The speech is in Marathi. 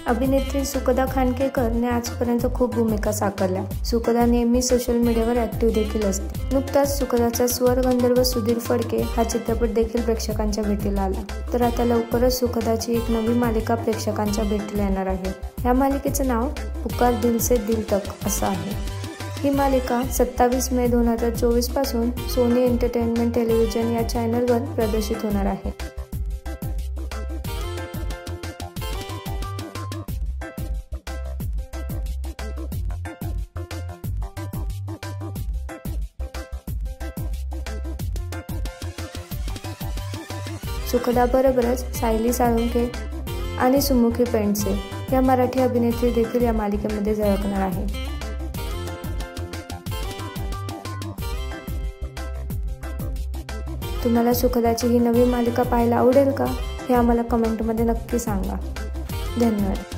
अभिनेत्री सुखदा खांडकेकरने आजपर्यंत खूप भूमिका साकारल्या। सुखदा नेहमी सोशल मीडियावर ॲक्टिव्ह देखील असते। नुकताच सुखदाचा स्वर गंधर्व सुधीर फडके हा चित्रपट देखील प्रेक्षकांच्या भेटीला आला। तर आता लवकरच सुखदाची एक नवी मालिका प्रेक्षकांच्या भेटीला येणार आहे। या मालिकेचं नाव पुकार दिल से दिल तक असं आहे। ही मालिका 27 मे 2024 पासून सोनी एंटरटेनमेंट टेलिव्हिजन या चॅनलवर प्रदर्शित होणार आहे। सुखदाबरोबरच सायली साळुंखे आणि सुमुखी पेंडसे या मराठी अभिनेत्री देखील या मालिकेमध्ये झळकणार आहे। तुम्हाला सुखदाची ही नवी मालिका पाहायला आवडेल का? हे आम्हाला कमेंटमध्ये नक्की सांगा। धन्यवाद।